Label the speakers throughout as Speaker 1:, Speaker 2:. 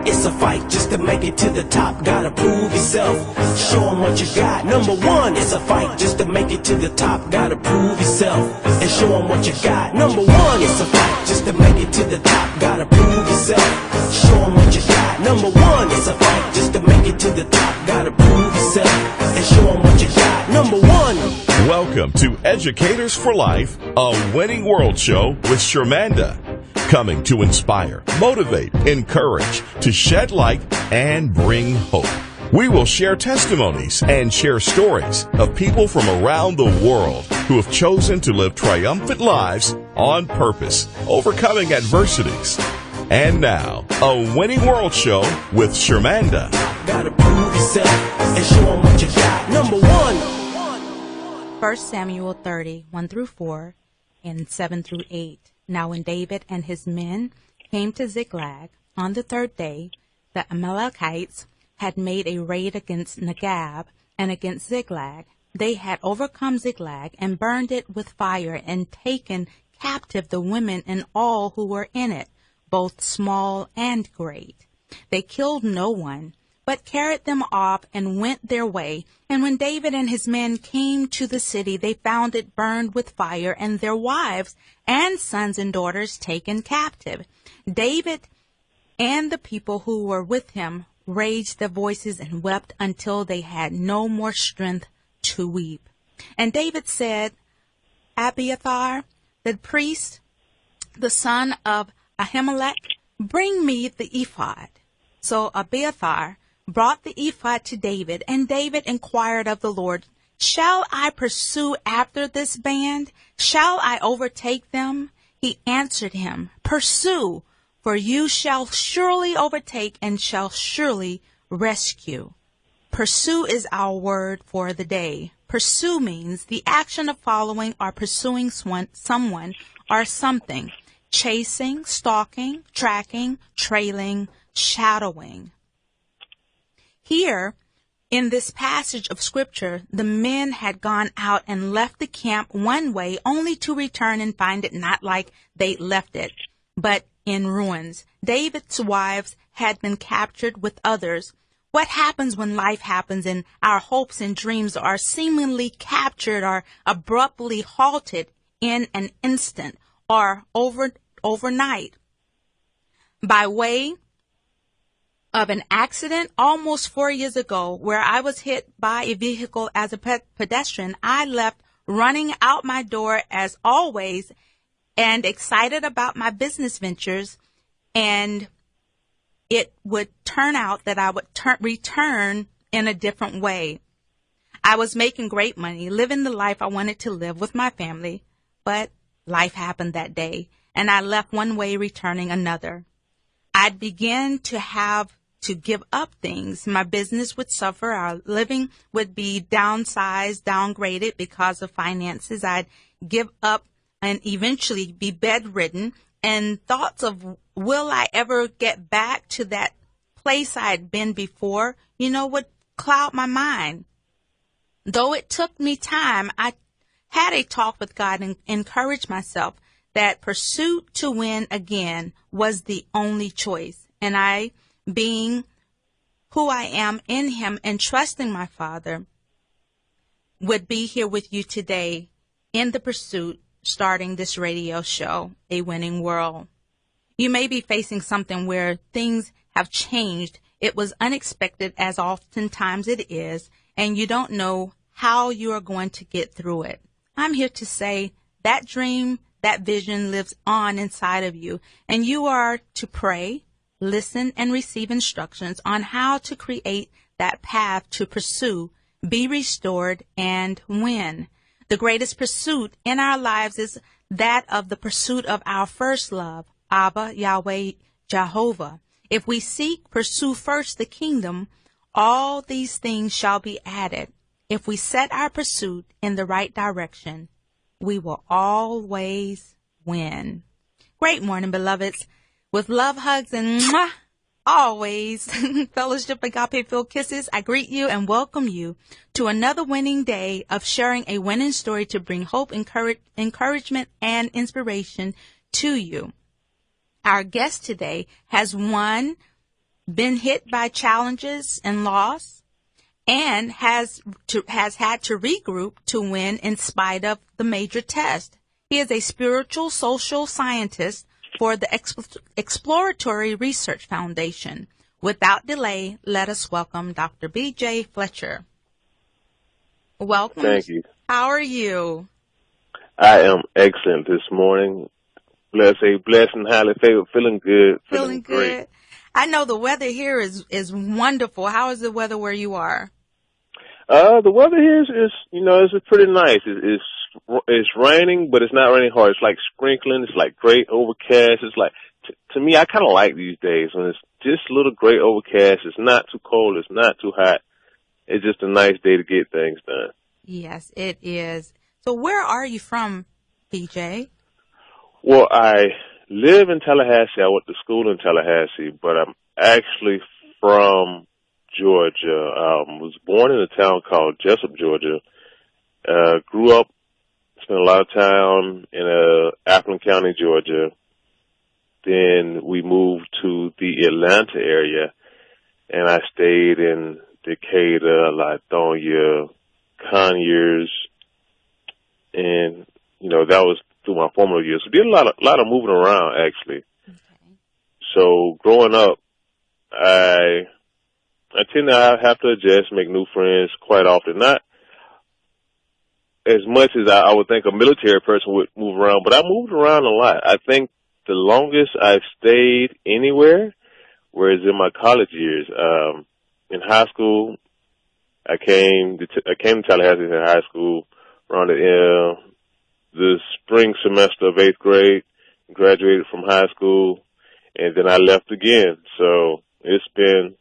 Speaker 1: It's a fight just to make it to the top. Gotta prove yourself, show them what you got. Number one, it's a fight just to make it to the top. Gotta prove yourself and show them what you got. Number one, it's a fight just to make it to the top. Gotta prove yourself, show them what you got. Number one, it's a fight just to make it to the top. Gotta prove yourself and show them what you got. Number one.
Speaker 2: Welcome to Educators for Life, a winning world show with Shermanda. Coming to inspire, motivate, encourage, to shed light, and bring hope. We will share testimonies and share stories of people from around the world who have chosen to live triumphant lives on purpose, overcoming adversities. And now, a winning world show with Shermanda.
Speaker 1: Gotta prove yourself and show them what you got. Number one.
Speaker 3: 1 Samuel 30, 1 through 4, and 7 through 8. Now when David and his men came to Ziklag on the third day, the Amalekites had made a raid against Negab and against Ziklag. They had overcome Ziklag and burned it with fire and taken captive the women and all who were in it, both small and great. They killed no one, but carried them off and went their way. And when David and his men came to the city, they found it burned with fire, and their wives and sons and daughters taken captive. David and the people who were with him raised their voices and wept until they had no more strength to weep. And David said, Abiathar, the priest, the son of Ahimelech, bring me the ephod. So Abiathar brought the ephod to David, and David inquired of the Lord, shall I pursue after this band? Shall I overtake them? He answered him, pursue, for you shall surely overtake and shall surely rescue. Pursue is our word for the day. Pursue means the action of following or pursuing someone or something, chasing, stalking, tracking, trailing, shadowing. Here, in this passage of Scripture, the men had gone out and left the camp one way, only to return and find it not like they left it, but in ruins. David's wives had been captured with others. What happens when life happens and our hopes and dreams are seemingly captured or abruptly halted in an instant or overnight? By way of an accident almost 4 years ago where I was hit by a vehicle as a pedestrian, I left running out my door as always and excited about my business ventures, and it would turn out that I would return in a different way. I was making great money, living the life I wanted to live with my family, but life happened that day, and I left one way, returning another. I'd begin to have to give up things. My business would suffer. Our living would be downsized, downgraded because of finances. I'd give up and eventually be bedridden. And thoughts of, will I ever get back to that place I had been before, would cloud my mind. Though it took me time, I had a talk with God and encouraged myself that pursuit to win again was the only choice. And I, being who I am in Him and trusting my Father, would be here with you today in the pursuit, starting this radio show, A Winning World. You may be facing something where things have changed. It was unexpected, as oftentimes it is, and you don't know how you are going to get through it. I'm here to say that dream, that vision lives on inside of you, and you are to pray, listen, and receive instructions on how to create that path to pursue, be restored, and win. The greatest pursuit in our lives is that of the pursuit of our first love, Abba, Yahweh, Jehovah. If we pursue first the kingdom, all these things shall be added. If we set our pursuit in the right direction, we will always win. Great morning, beloveds. With love, hugs, and always fellowship, agape-filled kisses, I greet you and welcome you to another winning day of sharing a winning story to bring hope, encouragement, and inspiration to you. Our guest today has won been hit by challenges and loss, and has had to regroup to win in spite of the major test. He is a spiritual social scientist for the Exploratory Research Foundation. Without delay, let us welcome Dr. BJ Fletcher. Welcome.
Speaker 4: Thank you.
Speaker 3: How are you?
Speaker 4: I am excellent this morning. Blessed and highly favored. Feeling good.
Speaker 3: Feeling
Speaker 4: great.
Speaker 3: good. I know the weather here is wonderful. How is the weather where you are?
Speaker 4: The weather here is it's pretty nice. It's raining, but it's not raining hard. It's like sprinkling. It's like great overcast. It's like, to me, I kind of like these days when it's just a little gray overcast. It's not too cold. It's not too hot. It's just a nice day to get things done.
Speaker 3: Yes, it is. So where are you from, BJ?
Speaker 4: Well, I live in Tallahassee. I went to school in Tallahassee, but I'm actually from Georgia. Was born in a town called Jessup, Georgia. Grew up, spent a lot of time in Affluent County, Georgia. Then we moved to the Atlanta area, and I stayed in Decatur, Lithonia, Conyers, and that was through my formative years. So did a lot of moving around actually.
Speaker 3: Okay.
Speaker 4: So growing up, I tend to have to adjust, make new friends quite often. Not as much as I would think a military person would move around, but I moved around a lot. I think the longest I've stayed anywhere was in my college years. In high school, I came to Tallahassee in high school around the spring semester of 8th grade, graduated from high school, and then I left again. So it's been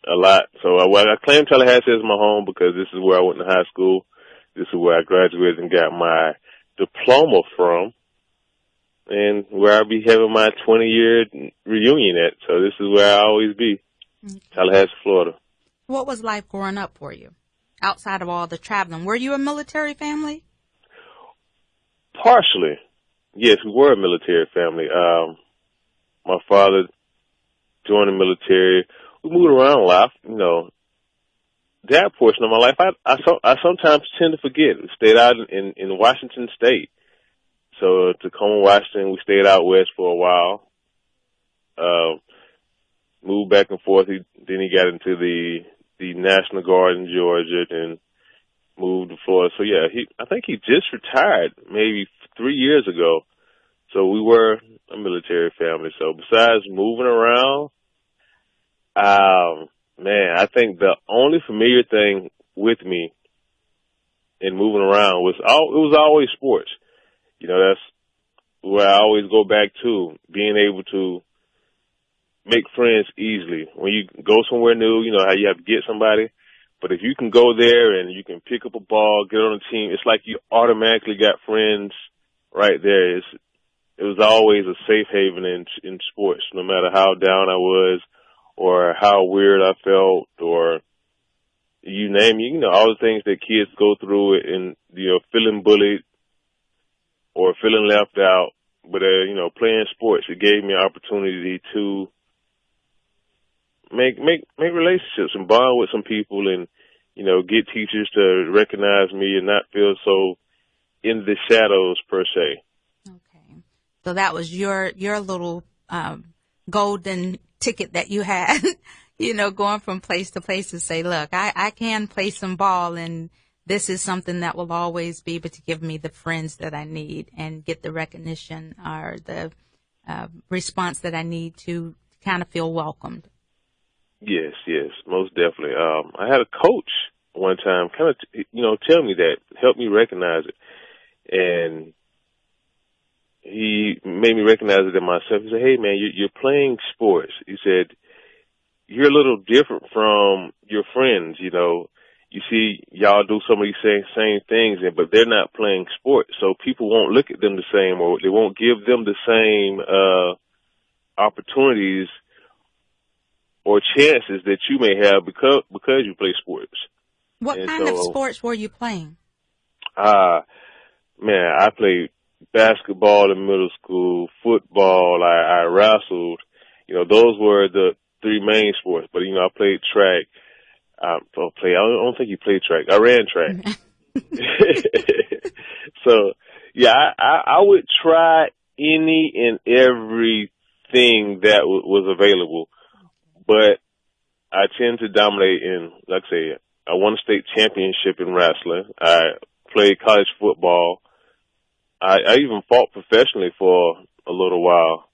Speaker 4: a lot. So I claim Tallahassee as my home because this is where I went to high school. This is where I graduated and got my diploma from, and where I'll be having my 20-year reunion at. So this is where I'll always be, Tallahassee, Florida.
Speaker 3: What was life growing up for you, outside of all the traveling? Were you a military family?
Speaker 4: Partially. Yes, we were a military family. My father joined the military. We moved around a lot, That portion of my life, I sometimes tend to forget. We stayed out in Washington State. So Tacoma, Washington, we stayed out west for a while. Moved back and forth. Then he got into the National Guard in Georgia, then moved to Florida. So yeah, I think he just retired maybe 3 years ago. So we were a military family. So besides moving around, man, I think the only familiar thing with me in moving around was always sports. That's where I always go back to, being able to make friends easily. When you go somewhere new, how you have to get somebody. But if you can go there and you can pick up a ball, get on a team, it's like you automatically got friends right there. It was always a safe haven in sports, no matter how down I was or how weird I felt, or you name it, all the things that kids go through and, feeling bullied or feeling left out. But, playing sports, it gave me an opportunity to make relationships and bond with some people and, get teachers to recognize me and not feel so in the shadows per se.
Speaker 3: Okay. So that was your little golden ticket that you had, going from place to place to say, look, I can play some ball, and this is something that will always be able to give me the friends that I need and get the recognition or the response that I need to kind of feel welcomed. Yes,
Speaker 4: most definitely. I had a coach one time kind of, tell me that, help me recognize it. And he made me recognize it in myself. He said, hey, man, you're playing sports. He said, you're a little different from your friends, You see, y'all do some of these same things, but they're not playing sports. So people won't look at them the same, or they won't give them the same opportunities or chances that you may have because you play sports.
Speaker 3: What kind of sports were you playing?
Speaker 4: Man, I played basketball in middle school, football. I wrestled, Those were the three main sports. But, I played track. I don't think you played track. I ran track. So, yeah, I would try any and everything that was available. But I tend to dominate in, like I say, I won a state championship in wrestling. I played college football. I even fought professionally for a little while.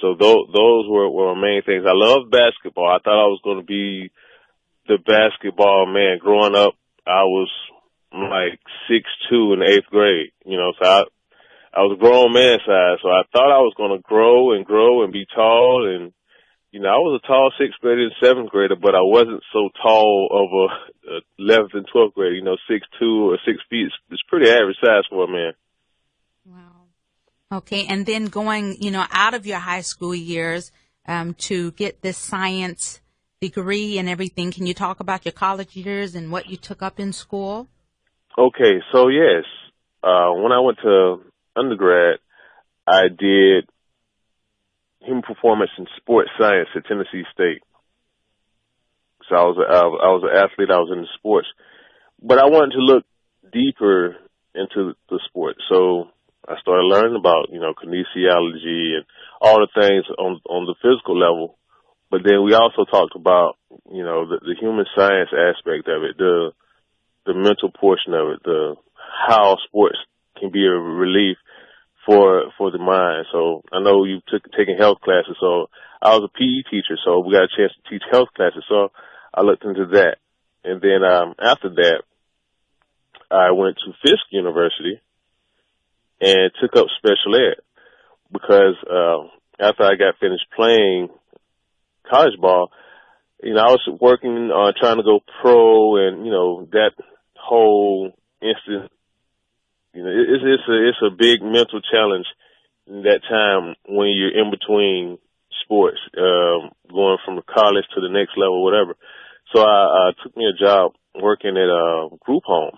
Speaker 4: So those were my main things. I love basketball. I thought I was going to be the basketball man. Growing up, I was like 6'2" in the 8th grade, so I was a grown man size. So I thought I was going to grow and be tall. And, I was a tall 6th grader and 7th grader, but I wasn't so tall of a 11th and 12th grader. 6'2" or 6 feet. It's pretty average size for a man.
Speaker 3: Wow. Okay. And then going, out of your high school years, to get this science degree and everything, can you talk about your college years and what you took up in school?
Speaker 4: Okay. So yes, when I went to undergrad, I did human performance and sports science at Tennessee State. So I was an athlete. I was in the sports, but I wanted to look deeper into the sport. So I started learning about, kinesiology and all the things on the physical level. But then we also talked about, the human science aspect of it, the mental portion of it, how sports can be a relief for the mind. So I know you've taken health classes. So I was a PE teacher, so we got a chance to teach health classes. So I looked into that. And then after that, I went to Fisk University and took up special ed because after I got finished playing college ball, I was working on trying to go pro, and that whole instant, it's a big mental challenge in that time when you're in between sports, going from college to the next level, whatever. So I took me a job working at a group home.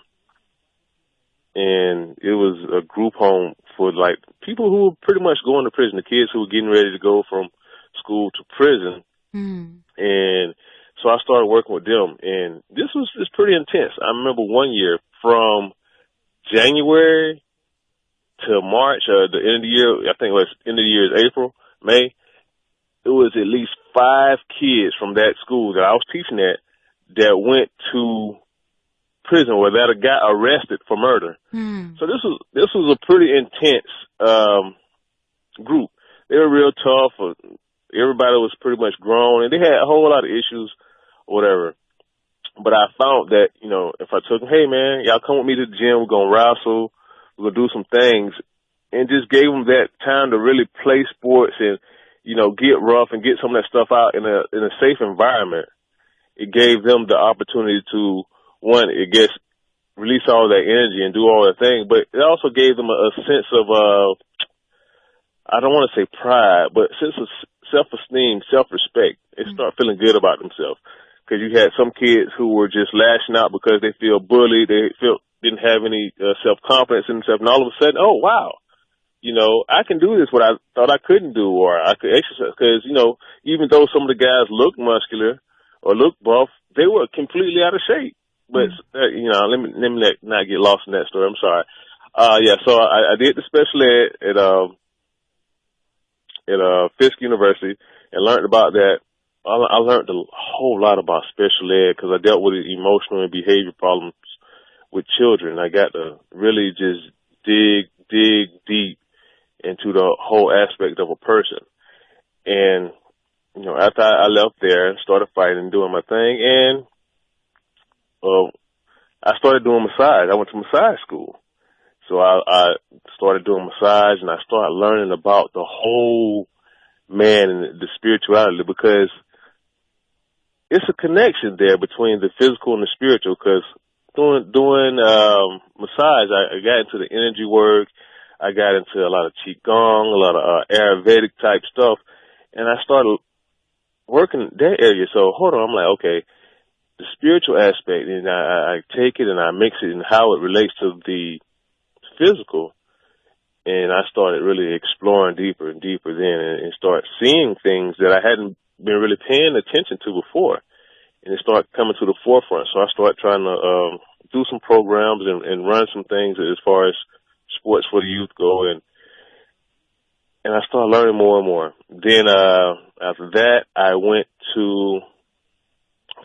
Speaker 4: And it was a group home for like people who were pretty much going to prison, the kids who were getting ready to go from school to prison. And so I started working with them, and this was pretty intense. I remember one year from January to March, the end of the year, I think it was end of the year is April, May. It was at least 5 kids from that school that I was teaching at that went to prison where that got arrested for murder. So this was a pretty intense group. They were real tough. Everybody was pretty much grown, and they had a whole lot of issues, or whatever. But I found that, if I took them, hey man, y'all come with me to the gym, we're gonna wrestle, we're gonna do some things, and just gave them that time to really play sports and, get rough and get some of that stuff out in a safe environment. It gave them the opportunity to, one, release all that energy and do all that thing, but it also gave them a sense of, I don't want to say pride, but sense of self-esteem, self-respect. They start feeling good about themselves. Because you had some kids who were just lashing out because they feel bullied, didn't have any self-confidence in themselves, and all of a sudden, oh wow, I can do this what I thought I couldn't do, or I could exercise. Because even though some of the guys looked muscular or looked buff, they were completely out of shape. But let me not get lost in that story. I'm sorry. So I did the special ed at Fisk University and learned about that. I learned a whole lot about special ed because I dealt with emotional and behavior problems with children. I got to really just dig deep into the whole aspect of a person. And, after I left there, started fighting and doing my thing, and I started doing massage. I went to massage school. So I started doing massage, and I started learning about the whole man and the spirituality, because it's a connection there between the physical and the spiritual. Because doing massage, I got into the energy work. I got into a lot of qigong, a lot of Ayurvedic type stuff, and I started working that area. So hold on, I'm like, okay, the spiritual aspect, and I take it and I mix it and how it relates to the physical. And I started really exploring deeper and deeper then, and start seeing things that I hadn't been really paying attention to before. And it started coming to the forefront. So I started trying to do some programs and run some things as far as sports for the youth go. And I started learning more and more. Then after that, I went to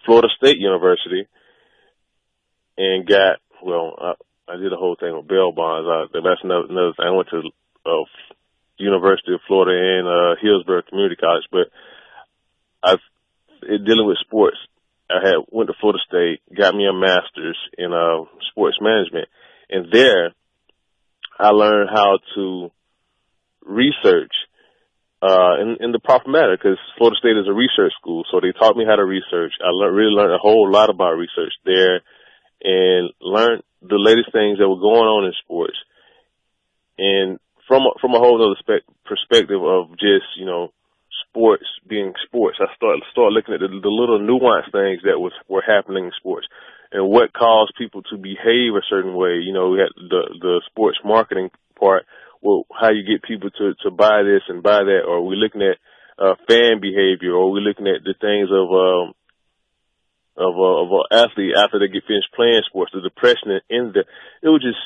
Speaker 4: Florida State University and got, I did a whole thing with bail bonds. That's another thing. I went to University of Florida and Hillsborough Community College, but dealing with sports, I went to Florida State, got me a master's in sports management, and there I learned how to research in the proper manner, because Florida State is a research school, so they taught me how to research. I really learned a whole lot about research there, and learned the latest things that were going on in sports. And from a whole other perspective of just, sports being sports, I started looking at the little nuanced things that were happening in sports and what caused people to behave a certain way. We had the sports marketing part, well, how you get people to buy this and buy that, or we're looking at fan behavior, or we're looking at the things of an athlete after they get finished playing sports, the depression it was just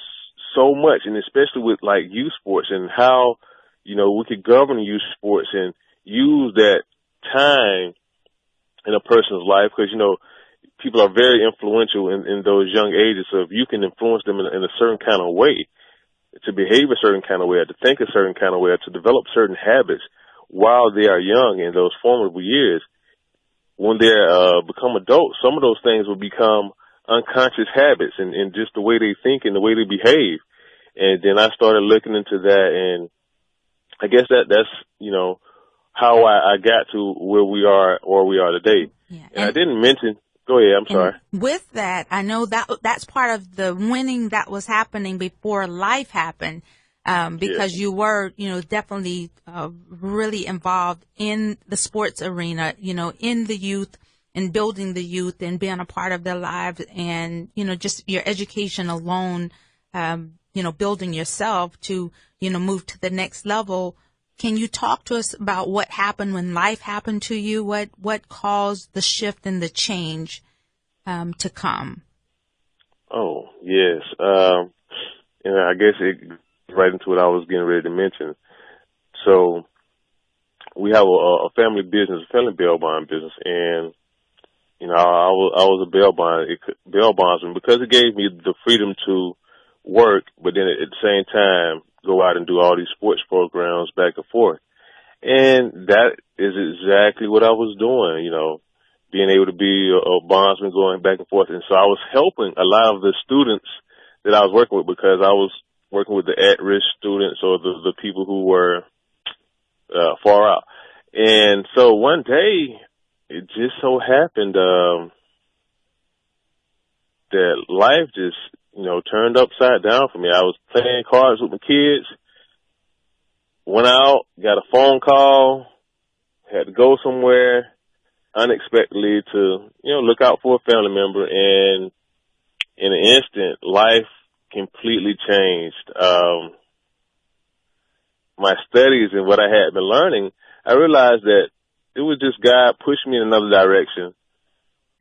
Speaker 4: so much, and especially with like youth sports and how, we could govern youth sports and use that time in a person's life, because, people are very influential in those young ages. So if you can influence them in a certain kind of way, to behave a certain kind of way, or to think a certain kind of way, or to develop certain habits while they are young in those formative years, when they become adults, some of those things will become unconscious habits and just the way they think and the way they behave. And then I started looking into that, and I guess that's, how I got to where we are today.
Speaker 3: Yeah.
Speaker 4: And I didn't mention, go ahead, I'm sorry.
Speaker 3: With that, I know that's part of the winning that was happening before life happened. Because you were, definitely really involved in the sports arena, in the youth and building the youth and being a part of their lives, and, just your education alone, building yourself to, move to the next level. Can you talk to us about what happened when life happened to you? What caused the shift and the change to come?
Speaker 4: Oh, yes. I guess it right into what I was getting ready to mention. So we have a family business, a family bail bond business, and I was a bail bondsman because it gave me the freedom to work, but then at the same time go out and do all these sports programs back and forth. And that is exactly what I was doing, being able to be a bondsman going back and forth. And so I was helping a lot of the students that I was working with, because I was working with the at-risk students or the people who were far out. And so one day, it just so happened that life just, turned upside down for me. I was playing cards with my kids, went out, got a phone call, had to go somewhere unexpectedly to, look out for a family member, and in an instant, life completely changed. My studies and what I had been learning, I realized that it was just God pushing me in another direction,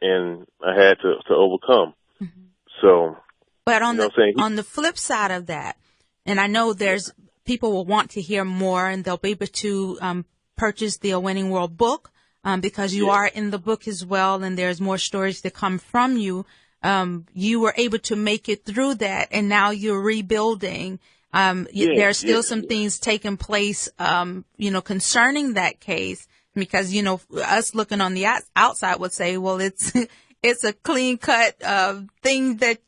Speaker 4: and I had to overcome. Mm-hmm. So,
Speaker 3: but on the flip side of that, and I know there's people will want to hear more, and they'll be able to purchase the A Winning World book, because you are in the book as well, and there's more stories to come from you. You were able to make it through that, and now you're rebuilding. There are still some things taking place, concerning that case, because, us looking on the outside would say, well, it's a clean cut, thing that,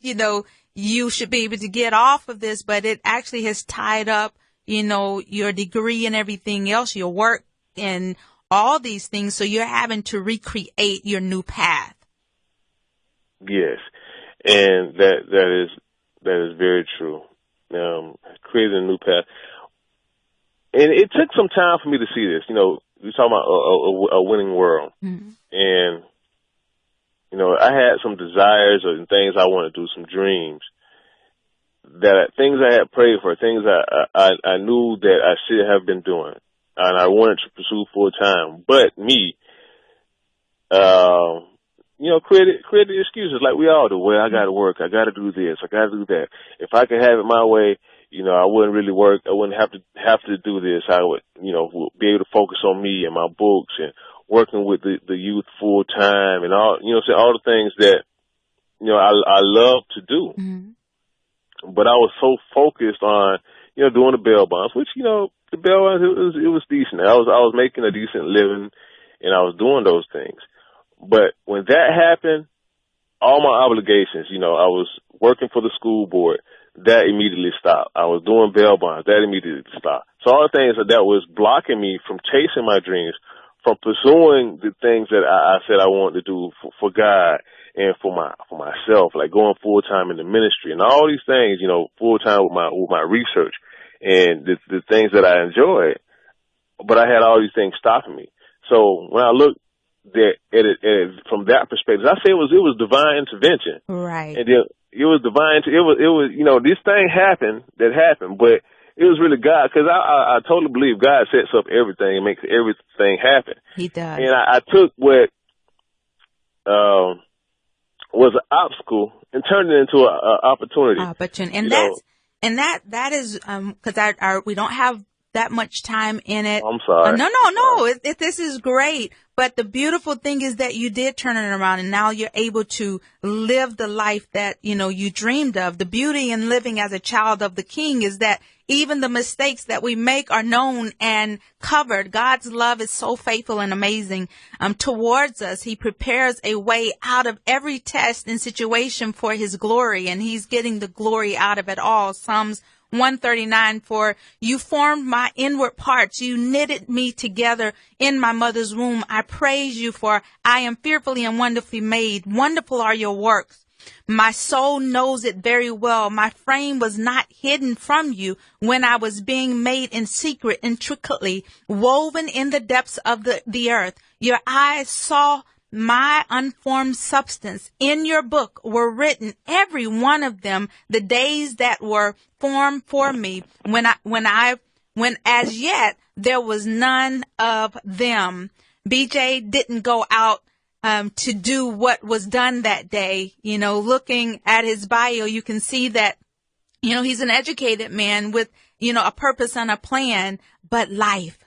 Speaker 3: you should be able to get off of this, but it actually has tied up, your degree and everything else, your work and all these things. So you're having to recreate your new path.
Speaker 4: Yes. And that is very true. Creating a new path. And it took some time for me to see this. We're talking about a winning world. Mm-hmm. And, I had some desires and things I wanted to do, some dreams things I had prayed for, things I knew that I should have been doing, and I wanted to pursue full time. But me, created excuses like we all do. Well, I got to work. I got to do this. I got to do that. If I could have it my way, I wouldn't really work. I wouldn't have to do this. I would, be able to focus on me and my books and working with the youth full time and all, all the things that, I love to do.
Speaker 3: Mm-hmm.
Speaker 4: But I was so focused on, doing the bail bonds, which, the bail bonds, it was decent. I was making a decent living and I was doing those things. But when that happened, all my obligations, I was working for the school board, that immediately stopped. I was doing bail bonds, that immediately stopped. So all the things that was blocking me from chasing my dreams, from pursuing the things that I said I wanted to do for God and for myself, like going full time in the ministry and all these things, full time with my research and the things that I enjoyed. But I had all these things stopping me. So when I looked at it from that perspective, I say it was divine intervention.
Speaker 3: Right.
Speaker 4: And then it was divine. It was this thing happened, but it was really God, because I totally believe God sets up everything and makes everything happen.
Speaker 3: He does.
Speaker 4: And I took what was an obstacle and turned it into an opportunity.
Speaker 3: And that is because we don't have that much time in it.
Speaker 4: I'm sorry.
Speaker 3: No. This is great. But the beautiful thing is that you did turn it around, and now you're able to live the life that, you dreamed of. The beauty in living as a child of the King is that even the mistakes that we make are known and covered. God's love is so faithful and amazing towards us. He prepares a way out of every test and situation for his glory, and he's getting the glory out of it all. Psalms 139, for you formed my inward parts. You knitted me together in my mother's womb. I praise you, for I am fearfully and wonderfully made. Wonderful are your works. My soul knows it very well. My frame was not hidden from you when I was being made in secret, intricately woven in the depths of the earth. Your eyes saw my unformed substance. In your book were written, every one of them, the days that were formed for me, when as yet there was none of them. BJ didn't go out to do what was done that day. Looking at his bio, you can see that, he's an educated man with, a purpose and a plan, but life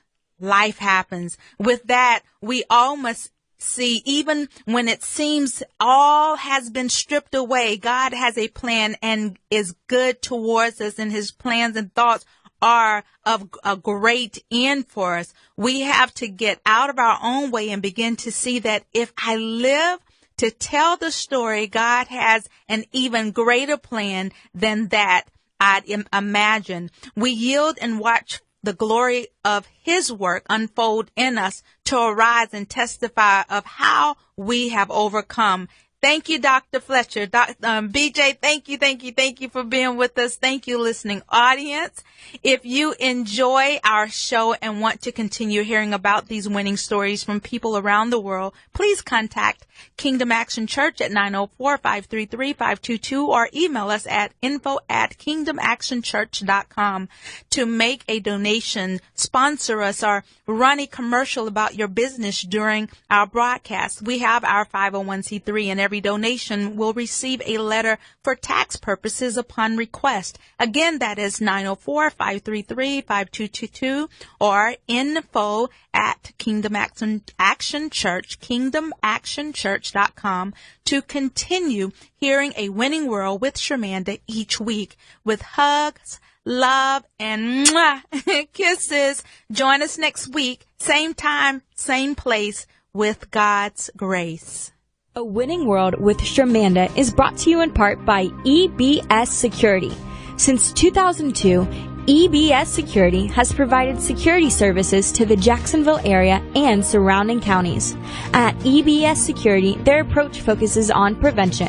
Speaker 3: happens. With that, we all must see, even when it seems all has been stripped away, God has a plan and is good towards us, and his plans and thoughts are of a great end for us. We have to get out of our own way and begin to see that if I live to tell the story, God has an even greater plan than that I'd imagine. We yield and watch the glory of his work unfold in us to arise and testify of how we have overcome. Thank you, Dr. Fletcher. BJ, thank you for being with us. Thank you, listening audience. If you enjoy our show and want to continue hearing about these winning stories from people around the world, please contact Kingdom Action Church at 904-533-522 or email us at info@kingdomactionchurch.com. To make a donation, sponsor us, or run a commercial about your business during our broadcast. We have our 501c3, and every donation will receive a letter for tax purposes upon request. Again, that is 904-533-5222 or info@kingdomactionchurch, kingdomactionchurch.com, to continue hearing a winning world with Shermanda each week with hugs, love, and kisses. Join us next week, same time, same place, with God's grace.
Speaker 5: A Winning World with Shermanda is brought to you in part by EBS Security. Since 2002, EBS Security has provided security services to the Jacksonville area and surrounding counties. At EBS Security, their approach focuses on prevention.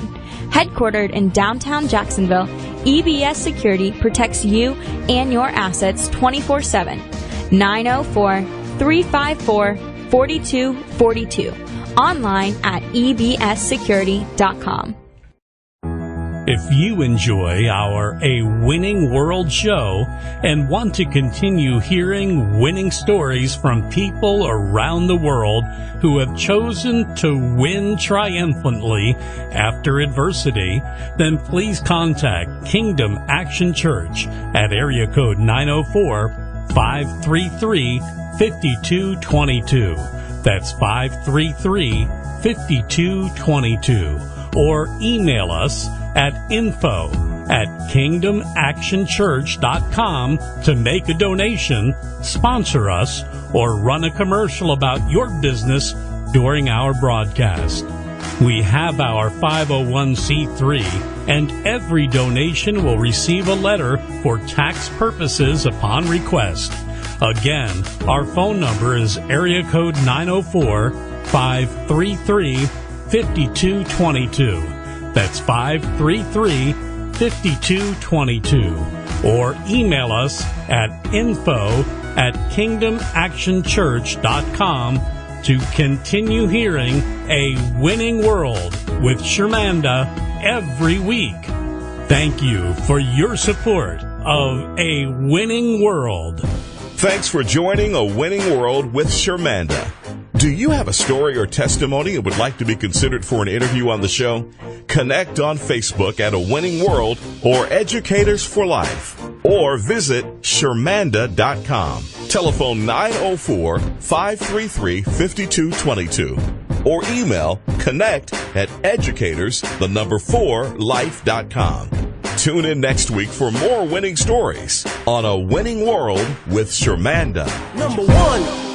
Speaker 5: Headquartered in downtown Jacksonville, EBS Security protects you and your assets 24/7. 904-354-4242. Online at ebssecurity.com.
Speaker 6: If you enjoy our A Winning World show and want to continue hearing winning stories from people around the world who have chosen to win triumphantly after adversity, then please contact Kingdom Action Church at area code 904-533-5222. That's 533-5222. Or email us at info@kingdomactionchurch.com to make a donation, sponsor us, or run a commercial about your business during our broadcast. We have our 501c3, and every donation will receive a letter for tax purposes upon request. Again, our phone number is area code 904-533-5222. That's 533-5222. Or email us at info@kingdomactionchurch.com to continue hearing A Winning World with Shermanda every week. Thank you for your support of A Winning World.
Speaker 2: Thanks for joining A Winning World with Shermanda. Do you have a story or testimony and would like to be considered for an interview on the show? Connect on Facebook at A Winning World or Educators for Life, or visit Shermanda.com. Telephone 904-533-5222 or email connect@educators4life.com. Tune in next week for more winning stories on A Winning World with Shermanda.
Speaker 1: Number one.